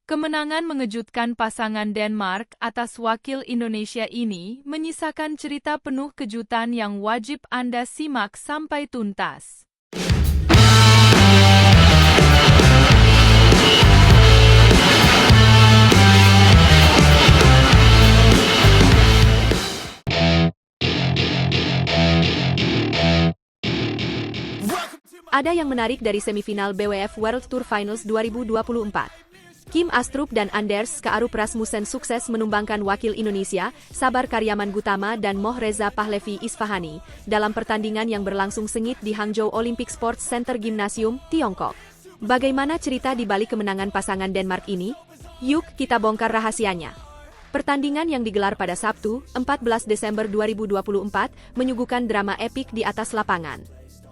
Kemenangan mengejutkan pasangan Denmark atas wakil Indonesia ini menyisakan cerita penuh kejutan yang wajib Anda simak sampai tuntas. Ada yang menarik dari semifinal BWF World Tour Finals 2024. Kim Astrup dan Anders Kaarup Rasmussen sukses menumbangkan wakil Indonesia, Sabar Karyaman Gutama dan Moh Reza Pahlavi Isfahani, dalam pertandingan yang berlangsung sengit di Hangzhou Olympic Sports Center Gymnasium, Tiongkok. Bagaimana cerita di balik kemenangan pasangan Denmark ini? Yuk kita bongkar rahasianya. Pertandingan yang digelar pada Sabtu, 14 Desember 2024, menyuguhkan drama epik di atas lapangan.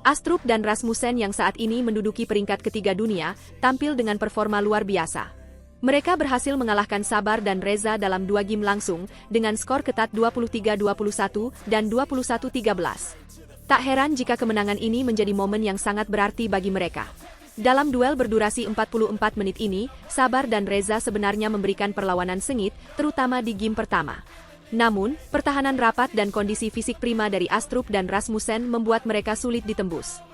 Astrup dan Rasmussen yang saat ini menduduki peringkat ketiga dunia, tampil dengan performa luar biasa. Mereka berhasil mengalahkan Sabar dan Reza dalam 2 game langsung, dengan skor ketat 23-21 dan 21-13. Tak heran jika kemenangan ini menjadi momen yang sangat berarti bagi mereka. Dalam duel berdurasi 44 menit ini, Sabar dan Reza sebenarnya memberikan perlawanan sengit, terutama di game pertama. Namun, pertahanan rapat dan kondisi fisik prima dari Astrup dan Rasmussen membuat mereka sulit ditembus.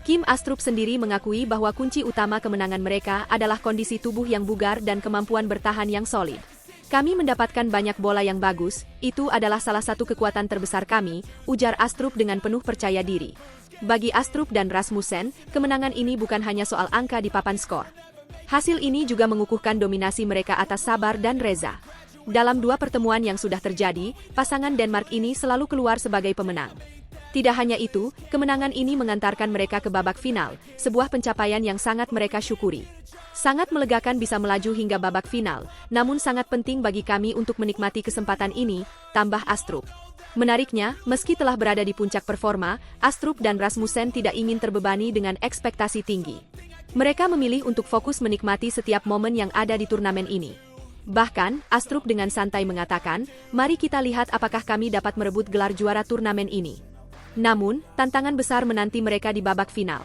Kim Astrup sendiri mengakui bahwa kunci utama kemenangan mereka adalah kondisi tubuh yang bugar dan kemampuan bertahan yang solid. Kami mendapatkan banyak bola yang bagus, itu adalah salah satu kekuatan terbesar kami, ujar Astrup dengan penuh percaya diri. Bagi Astrup dan Rasmussen, kemenangan ini bukan hanya soal angka di papan skor. Hasil ini juga mengukuhkan dominasi mereka atas Sabar dan Reza. Dalam 2 pertemuan yang sudah terjadi, pasangan Denmark ini selalu keluar sebagai pemenang. Tidak hanya itu, kemenangan ini mengantarkan mereka ke babak final, sebuah pencapaian yang sangat mereka syukuri. Sangat melegakan bisa melaju hingga babak final, namun sangat penting bagi kami untuk menikmati kesempatan ini, tambah Astrup. Menariknya, meski telah berada di puncak performa, Astrup dan Rasmussen tidak ingin terbebani dengan ekspektasi tinggi. Mereka memilih untuk fokus menikmati setiap momen yang ada di turnamen ini. Bahkan, Astrup dengan santai mengatakan, "Mari kita lihat apakah kami dapat merebut gelar juara turnamen ini." Namun, tantangan besar menanti mereka di babak final.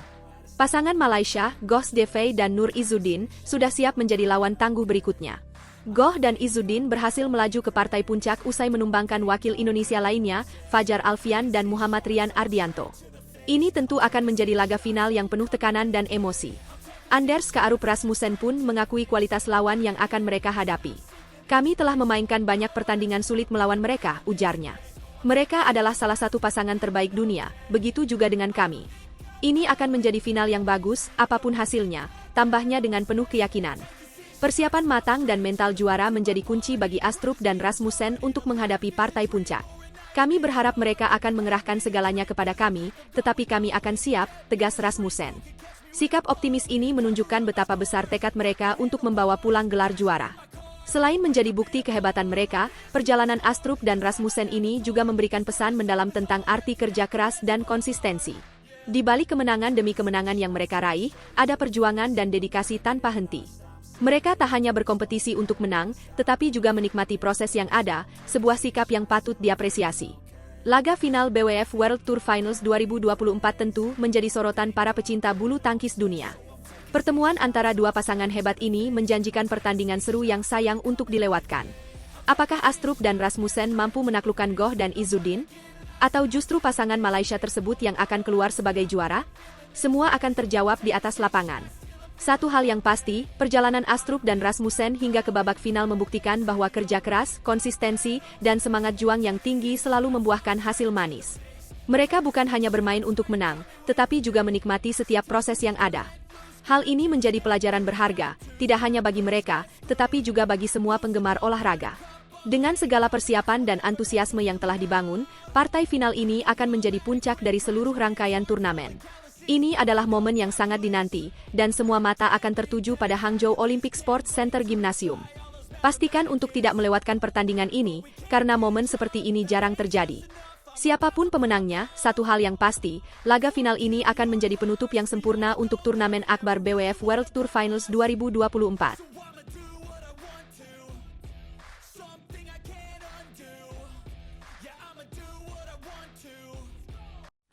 Pasangan Malaysia, Goh Devey dan Nur Izzuddin, sudah siap menjadi lawan tangguh berikutnya. Goh dan Izzuddin berhasil melaju ke partai puncak usai menumbangkan wakil Indonesia lainnya, Fajar Alfian dan Muhammad Rian Ardianto. Ini tentu akan menjadi laga final yang penuh tekanan dan emosi. Anders Kaarup Rasmussen pun mengakui kualitas lawan yang akan mereka hadapi. "Kami telah memainkan banyak pertandingan sulit melawan mereka," ujarnya. "Mereka adalah salah satu pasangan terbaik dunia, begitu juga dengan kami. Ini akan menjadi final yang bagus, apapun hasilnya," tambahnya dengan penuh keyakinan. Persiapan matang dan mental juara menjadi kunci bagi Astrup dan Rasmussen untuk menghadapi partai puncak. "Kami berharap mereka akan mengerahkan segalanya kepada kami, tetapi kami akan siap," tegas Rasmussen. Sikap optimis ini menunjukkan betapa besar tekad mereka untuk membawa pulang gelar juara. Selain menjadi bukti kehebatan mereka, perjalanan Astrup dan Rasmussen ini juga memberikan pesan mendalam tentang arti kerja keras dan konsistensi. Di balik kemenangan demi kemenangan yang mereka raih, ada perjuangan dan dedikasi tanpa henti. Mereka tak hanya berkompetisi untuk menang, tetapi juga menikmati proses yang ada, sebuah sikap yang patut diapresiasi. Laga final BWF World Tour Finals 2024 tentu menjadi sorotan para pecinta bulu tangkis dunia. Pertemuan antara 2 pasangan hebat ini menjanjikan pertandingan seru yang sayang untuk dilewatkan. Apakah Astrup dan Rasmussen mampu menaklukkan Goh dan Izzuddin? Atau justru pasangan Malaysia tersebut yang akan keluar sebagai juara? Semua akan terjawab di atas lapangan. Satu hal yang pasti, perjalanan Astrup dan Rasmussen hingga ke babak final membuktikan bahwa kerja keras, konsistensi, dan semangat juang yang tinggi selalu membuahkan hasil manis. Mereka bukan hanya bermain untuk menang, tetapi juga menikmati setiap proses yang ada. Hal ini menjadi pelajaran berharga, tidak hanya bagi mereka, tetapi juga bagi semua penggemar olahraga. Dengan segala persiapan dan antusiasme yang telah dibangun, partai final ini akan menjadi puncak dari seluruh rangkaian turnamen. Ini adalah momen yang sangat dinanti, dan semua mata akan tertuju pada Hangzhou Olympic Sports Center Gymnasium. Pastikan untuk tidak melewatkan pertandingan ini, karena momen seperti ini jarang terjadi. Siapapun pemenangnya, satu hal yang pasti, laga final ini akan menjadi penutup yang sempurna untuk turnamen akbar BWF World Tour Finals 2024.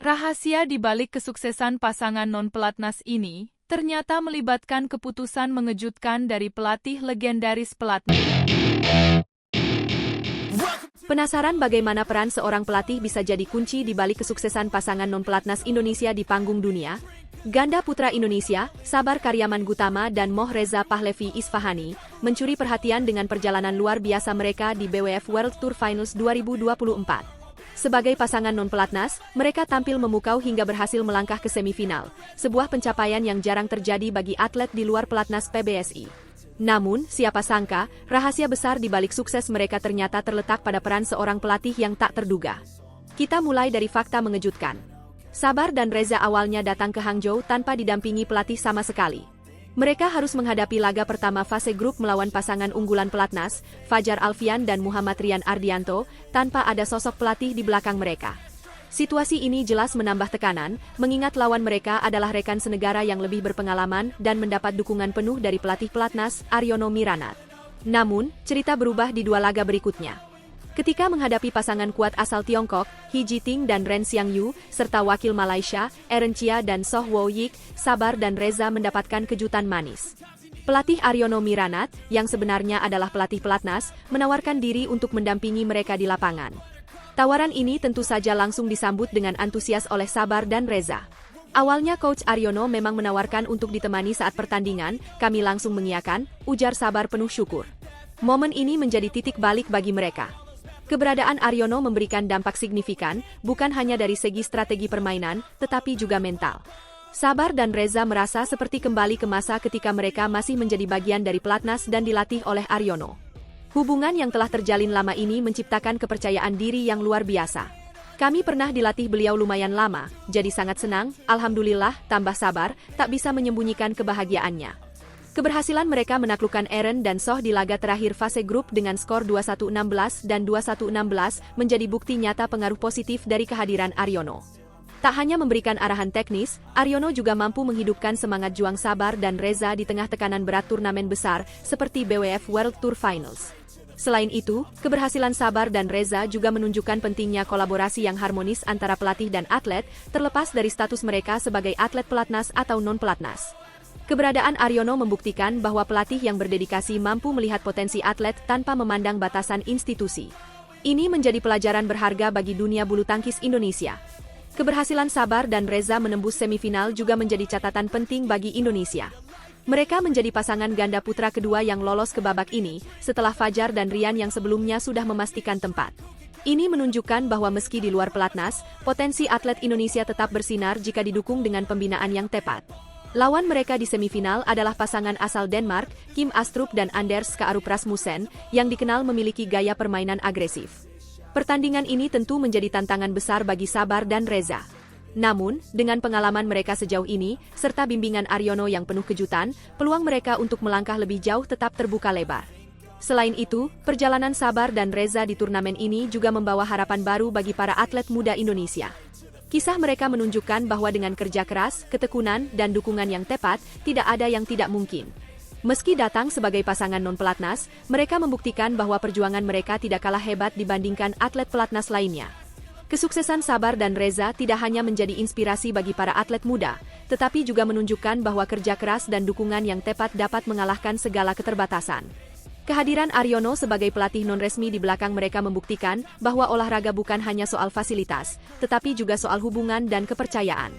Rahasia di balik kesuksesan pasangan non-pelatnas ini ternyata melibatkan keputusan mengejutkan dari pelatih legendaris pelatnas. Penasaran bagaimana peran seorang pelatih bisa jadi kunci di balik kesuksesan pasangan non-pelatnas Indonesia di panggung dunia? Ganda putra Indonesia, Sabar Karyaman Gutama dan Moh Reza Pahlevi Isfahani, mencuri perhatian dengan perjalanan luar biasa mereka di BWF World Tour Finals 2024. Sebagai pasangan non-pelatnas, mereka tampil memukau hingga berhasil melangkah ke semifinal, sebuah pencapaian yang jarang terjadi bagi atlet di luar pelatnas PBSI. Namun, siapa sangka, rahasia besar di balik sukses mereka ternyata terletak pada peran seorang pelatih yang tak terduga. Kita mulai dari fakta mengejutkan. Sabar dan Reza awalnya datang ke Hangzhou tanpa didampingi pelatih sama sekali. Mereka harus menghadapi laga pertama fase grup melawan pasangan unggulan pelatnas, Fajar Alfian dan Muhammad Rian Ardianto, tanpa ada sosok pelatih di belakang mereka. Situasi ini jelas menambah tekanan, mengingat lawan mereka adalah rekan senegara yang lebih berpengalaman dan mendapat dukungan penuh dari pelatih pelatnas, Aryono Miranat. Namun, cerita berubah di dua laga berikutnya. Ketika menghadapi pasangan kuat asal Tiongkok, He Jiting dan Ren Xiangyu, serta wakil Malaysia, Eren Chia dan Soh Wo Yik, Sabar dan Reza mendapatkan kejutan manis. Pelatih Aryono Miranat, yang sebenarnya adalah pelatih pelatnas, menawarkan diri untuk mendampingi mereka di lapangan. Tawaran ini tentu saja langsung disambut dengan antusias oleh Sabar dan Reza. Awalnya Coach Aryono memang menawarkan untuk ditemani saat pertandingan, kami langsung mengiyakan, ujar Sabar penuh syukur. Momen ini menjadi titik balik bagi mereka. Keberadaan Aryono memberikan dampak signifikan, bukan hanya dari segi strategi permainan, tetapi juga mental. Sabar dan Reza merasa seperti kembali ke masa ketika mereka masih menjadi bagian dari pelatnas dan dilatih oleh Aryono. Hubungan yang telah terjalin lama ini menciptakan kepercayaan diri yang luar biasa. Kami pernah dilatih beliau lumayan lama, jadi sangat senang, alhamdulillah, tambah Sabar, tak bisa menyembunyikan kebahagiaannya. Keberhasilan mereka menaklukkan Eren dan Soh di laga terakhir fase grup dengan skor 2-1-16 dan 2-1-16 menjadi bukti nyata pengaruh positif dari kehadiran Aryono. Tak hanya memberikan arahan teknis, Aryono juga mampu menghidupkan semangat juang Sabar dan Reza di tengah tekanan berat turnamen besar seperti BWF World Tour Finals. Selain itu, keberhasilan Sabar dan Reza juga menunjukkan pentingnya kolaborasi yang harmonis antara pelatih dan atlet, terlepas dari status mereka sebagai atlet pelatnas atau non-pelatnas. Keberadaan Aryono membuktikan bahwa pelatih yang berdedikasi mampu melihat potensi atlet tanpa memandang batasan institusi. Ini menjadi pelajaran berharga bagi dunia bulu tangkis Indonesia. Keberhasilan Sabar dan Reza menembus semifinal juga menjadi catatan penting bagi Indonesia. Mereka menjadi pasangan ganda putra kedua yang lolos ke babak ini, setelah Fajar dan Rian yang sebelumnya sudah memastikan tempat. Ini menunjukkan bahwa meski di luar pelatnas, potensi atlet Indonesia tetap bersinar jika didukung dengan pembinaan yang tepat. Lawan mereka di semifinal adalah pasangan asal Denmark, Kim Astrup dan Anders K. Arup Rasmussen, yang dikenal memiliki gaya permainan agresif. Pertandingan ini tentu menjadi tantangan besar bagi Sabar dan Reza. Namun, dengan pengalaman mereka sejauh ini, serta bimbingan Aryono yang penuh kejutan, peluang mereka untuk melangkah lebih jauh tetap terbuka lebar. Selain itu, perjalanan Sabar dan Reza di turnamen ini juga membawa harapan baru bagi para atlet muda Indonesia. Kisah mereka menunjukkan bahwa dengan kerja keras, ketekunan, dan dukungan yang tepat, tidak ada yang tidak mungkin. Meski datang sebagai pasangan non-pelatnas, mereka membuktikan bahwa perjuangan mereka tidak kalah hebat dibandingkan atlet pelatnas lainnya. Kesuksesan Sabar dan Reza tidak hanya menjadi inspirasi bagi para atlet muda, tetapi juga menunjukkan bahwa kerja keras dan dukungan yang tepat dapat mengalahkan segala keterbatasan. Kehadiran Aryono sebagai pelatih non-resmi di belakang mereka membuktikan bahwa olahraga bukan hanya soal fasilitas, tetapi juga soal hubungan dan kepercayaan.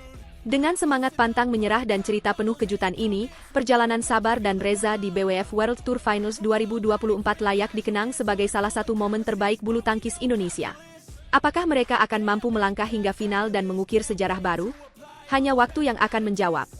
Dengan semangat pantang menyerah dan cerita penuh kejutan ini, perjalanan Sabar dan Reza di BWF World Tour Finals 2024 layak dikenang sebagai salah satu momen terbaik bulu tangkis Indonesia. Apakah mereka akan mampu melangkah hingga final dan mengukir sejarah baru? Hanya waktu yang akan menjawab.